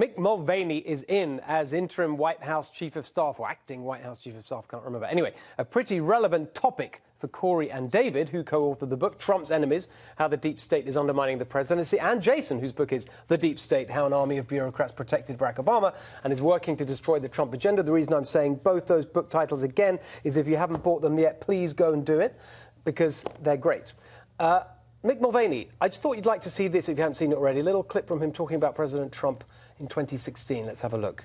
Mick Mulvaney is in as interim White House Chief of Staff, or acting White House Chief of Staff, can't remember. Anyway, a pretty relevant topic for Corey and David, who co-authored the book Trump's Enemies, How the Deep State is Undermining the Presidency, and Jason, whose book is The Deep State, How an Army of Bureaucrats Protected Barack Obama and is Working to Destroy the Trump Agenda. The reason I'm saying both those book titles again is if you haven't bought them yet, please go and do it, because they're great. Mick Mulvaney, I just thought you'd like to see this if you haven't seen it already. A little clip from him talking about President Trump in 2016. Let's have a look.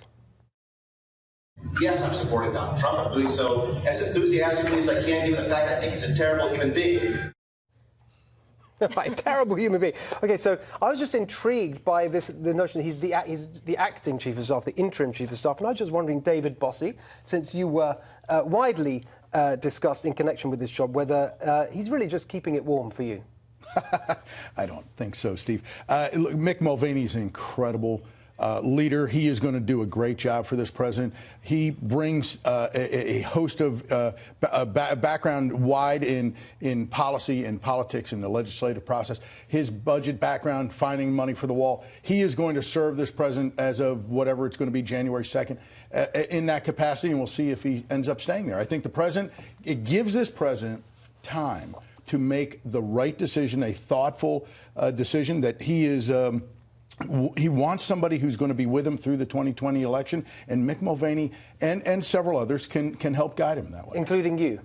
Yes, I'm supporting Donald Trump. I'm doing so as enthusiastically as I can, given the fact I think he's a terrible human being. Right, terrible human being. Okay, so I was just intrigued by the notion that he's the acting Chief of Staff, the interim Chief of Staff, and I was just wondering, David Bossie, since you were widely discussed in connection with this job, whether he's really just keeping it warm for you. I don't think so, Steve. Look, Mick Mulvaney is an incredible leader. He is going to do a great job for this president. He brings a host of background wide in policy and politics and the legislative process. His budget background, finding money for the wall. He is going to serve this president as of whatever it's going to be, January 2nd, in that capacity, and we'll see if he ends up staying there. I think the president, it gives this president time to make the right decision, a thoughtful decision that he is. He wants somebody who's going to be with him through the 2020 election, and Mick Mulvaney and several others can help guide him that way, including you.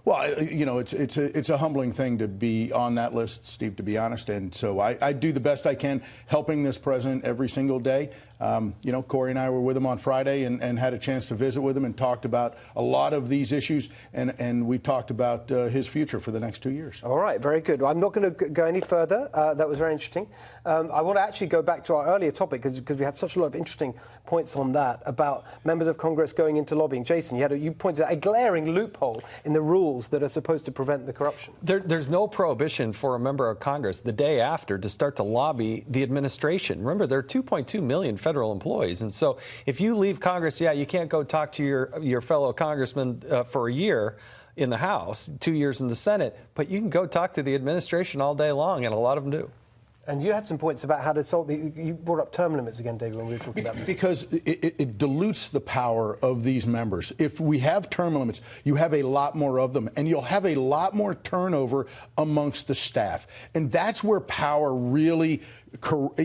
Well, you know, it's a humbling thing to be on that list, Steve, to be honest. And so I do the best I can helping this president every single day. You know, Corey and I were with him on Friday and had a chance to visit with him and talked about a lot of these issues. And we talked about his future for the next 2 years. All right, very good. I'm not going to go any further. That was very interesting. I want to actually go back to our earlier topic because we had such a lot of interesting points on that about members of Congress going into lobbying. Jason, you pointed out a glaring loophole in the rules that are supposed to prevent the corruption. There's no prohibition for a member of Congress the day after to start to lobby the administration. Remember, there are 2.2 million federal employees. And so if you leave Congress, yeah, you can't go talk to your fellow congressman for a year in the House, 2 years in the Senate, but you can go talk to the administration all day long, and a lot of them do. And you had some points about how to solve you brought up term limits again, David, when we were talking about this. Because it dilutes the power of these members. If we have term limits, you have a lot more of them, and you'll have a lot more turnover amongst the staff. And that's where power really,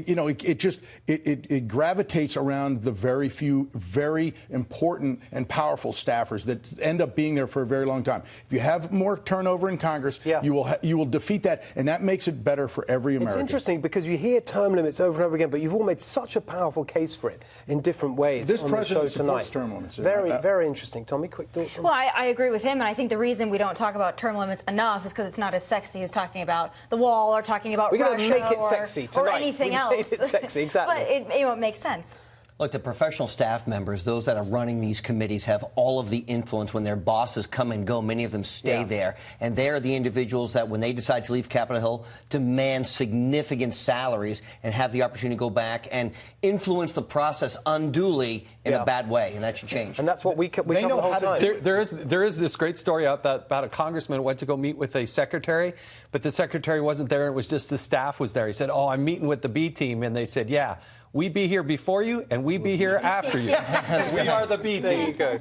you know, it gravitates around the very few, very important and powerful staffers that end up being there for a very long time. If you have more turnover in Congress, you will defeat that, and that makes it better for every American. It's interesting because you hear term limits over and over again, but you've all made such a powerful case for it in different ways. This on president the show tonight. supports term limits. Very interesting. Tommy, quick thoughts on Well, I agree with him, and I think the reason we don't talk about term limits enough is because it's not as sexy as talking about the wall or talking about Russia. We're going to make it sexy tonight. Or anything else. Make it sexy, exactly. But it makes sense. Look, the professional staff members, those that are running these committees, have all of the influence when their bosses come and go. Many of them stay there. And they are the individuals that, when they decide to leave Capitol Hill, demand significant salaries and have the opportunity to go back and influence the process unduly in a bad way. And that should change. And that's what we cover the whole time. There is this great story out that about a congressman who went to go meet with a secretary, but the secretary wasn't there. It was just the staff was there. He said, "Oh, I'm meeting with the B team." And they said, "Yeah, we be here before you, and we be here after you. We are the B team." There you go.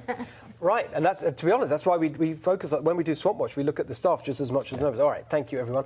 Right, and that's, to be honest, that's why we focus, when we do Swamp Watch, we look at the staff just as much as the members. All right, thank you, everyone.